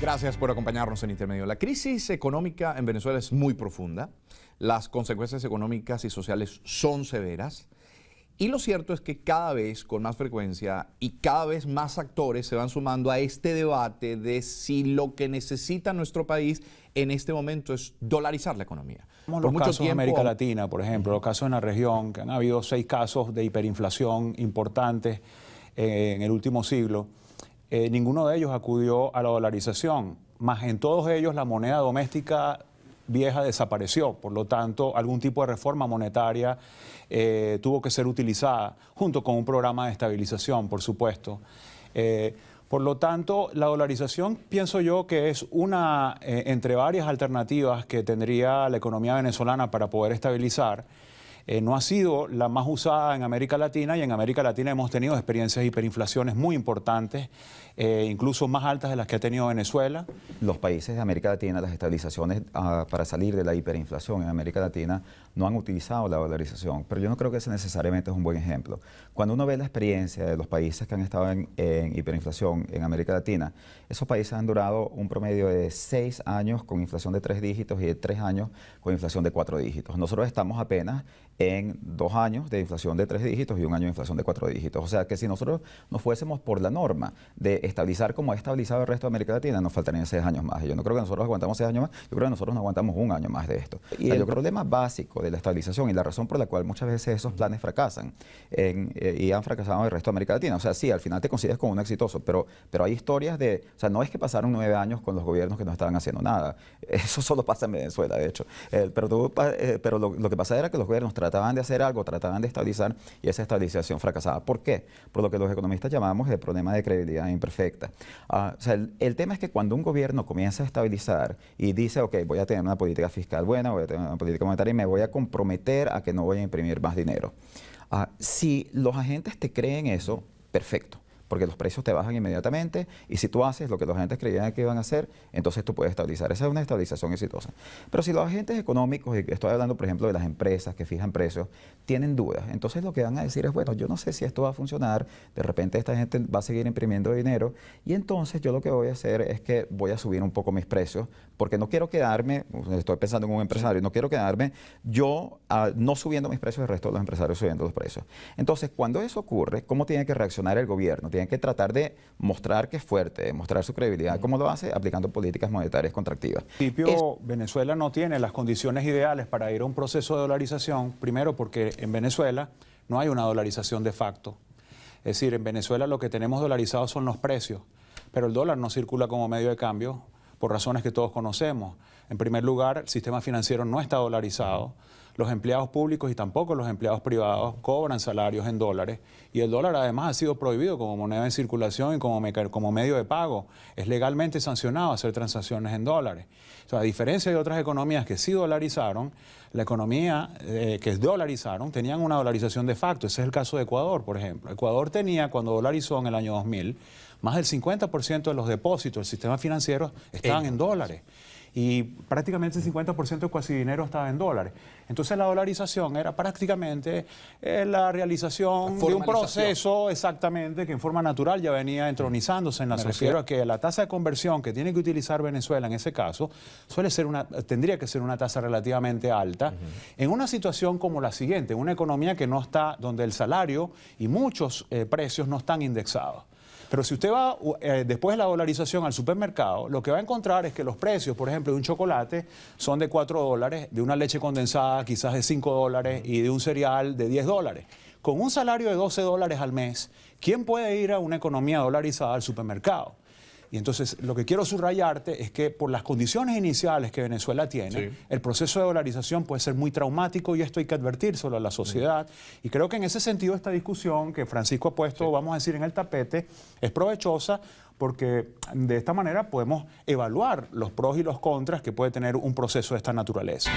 Gracias por acompañarnos en Intermedio. La crisis económica en Venezuela es muy profunda, las consecuencias económicas y sociales son severas y lo cierto es que cada vez con más frecuencia y cada vez más actores se van sumando a este debate de si lo que necesita nuestro país en este momento es dolarizar la economía. Los casos en América Latina, por ejemplo, los casos en la región, que han habido 6 casos de hiperinflación importantes en el último siglo. Ninguno de ellos acudió a la dolarización, más en todos ellos la moneda doméstica vieja desapareció. Por lo tanto, algún tipo de reforma monetaria tuvo que ser utilizada, junto con un programa de estabilización, por supuesto. Por lo tanto, la dolarización pienso yo que es una entre varias alternativas que tendría la economía venezolana para poder estabilizar. No ha sido la más usada en América Latina y en América Latina hemos tenido experiencias de hiperinflaciones muy importantes, incluso más altas de las que ha tenido Venezuela. Los países de América Latina, las estabilizaciones para salir de la hiperinflación en América Latina no han utilizado la dolarización, pero yo no creo que ese necesariamente es un buen ejemplo. Cuando uno ve la experiencia de los países que han estado en hiperinflación en América Latina, esos países han durado un promedio de 6 años con inflación de 3 dígitos y de 3 años con inflación de 4 dígitos. Nosotros estamos apenas en 2 años de inflación de 3 dígitos y 1 año de inflación de 4 dígitos. O sea que si nosotros nos fuésemos por la norma de estabilizar como ha estabilizado el resto de América Latina, nos faltarían 6 años más. Y yo no creo que nosotros aguantamos 6 años más, yo creo que nosotros no aguantamos 1 año más de esto. Y el problema básico de la estabilización y la razón por la cual muchas veces esos planes fracasan y han fracasado en el resto de América Latina. O sea, sí, al final te consigues con uno exitoso, pero hay historias de, o sea, no es que pasaron 9 años con los gobiernos que no estaban haciendo nada. Eso solo pasa en Venezuela, de hecho. Pero lo que pasa era que los gobiernos trataban de hacer algo, trataban de estabilizar y esa estabilización fracasaba. ¿Por qué? Por lo que los economistas llamamos el problema de credibilidad imperfecta. O sea, el tema es que cuando un gobierno comienza a estabilizar y dice, ok, voy a tener una política fiscal buena, voy a tener una política monetaria y me voy a comprometer a que no voy a imprimir más dinero. Si los agentes te creen eso, perfecto, porque los precios te bajan inmediatamente y si tú haces lo que los agentes creían que iban a hacer, entonces tú puedes estabilizar. Esa es una estabilización exitosa. Pero si los agentes económicos, y estoy hablando por ejemplo de las empresas que fijan precios, tienen dudas, entonces lo que van a decir es, bueno, yo no sé si esto va a funcionar, de repente esta gente va a seguir imprimiendo dinero y entonces yo lo que voy a hacer es que voy a subir un poco mis precios porque no quiero quedarme, estoy pensando en un empresario, no quiero quedarme yo no subiendo mis precios, el resto de los empresarios subiendo los precios. Entonces, cuando eso ocurre, ¿cómo tiene que reaccionar el gobierno? Tienen que tratar de mostrar que es fuerte, mostrar su credibilidad. ¿Cómo lo hace? Aplicando políticas monetarias contractivas. En principio, Venezuela no tiene las condiciones ideales para ir a un proceso de dolarización, primero porque en Venezuela no hay una dolarización de facto. Es decir, en Venezuela lo que tenemos dolarizados son los precios, pero el dólar no circula como medio de cambio por razones que todos conocemos. En primer lugar, el sistema financiero no está dolarizado. Los empleados públicos y tampoco los empleados privados cobran salarios en dólares y el dólar además ha sido prohibido como moneda en circulación y como medio de pago. Es legalmente sancionado hacer transacciones en dólares. O sea, a diferencia de otras economías que sí dolarizaron, la economía que dolarizaron tenían una dolarización de facto. Ese es el caso de Ecuador, por ejemplo. Ecuador tenía, cuando dolarizó en el año 2000, más del 50% de los depósitos del sistema financiero estaban en dólares. Y prácticamente el 50% de cuasi dinero estaba en dólares. Entonces la dolarización era prácticamente la realización de un proceso exactamente que en forma natural ya venía entronizándose en la sociedad. Me refiero a que la tasa de conversión que tiene que utilizar Venezuela en ese caso tendría que ser una tasa relativamente alta en una situación como la siguiente, una economía que no está, donde el salario y muchos precios no están indexados. Pero si usted va después de la dolarización al supermercado, lo que va a encontrar es que los precios, por ejemplo, de un chocolate son de $4, de una leche condensada quizás de $5 y de un cereal de $10. Con un salario de $12 al mes, ¿quién puede ir a una economía dolarizada al supermercado? Y entonces lo que quiero subrayarte es que por las condiciones iniciales que Venezuela tiene, el proceso de dolarización puede ser muy traumático y esto hay que advertírselo a la sociedad. Y creo que en ese sentido esta discusión que Francisco ha puesto, vamos a decir, en el tapete, es provechosa porque de esta manera podemos evaluar los pros y los contras que puede tener un proceso de esta naturaleza.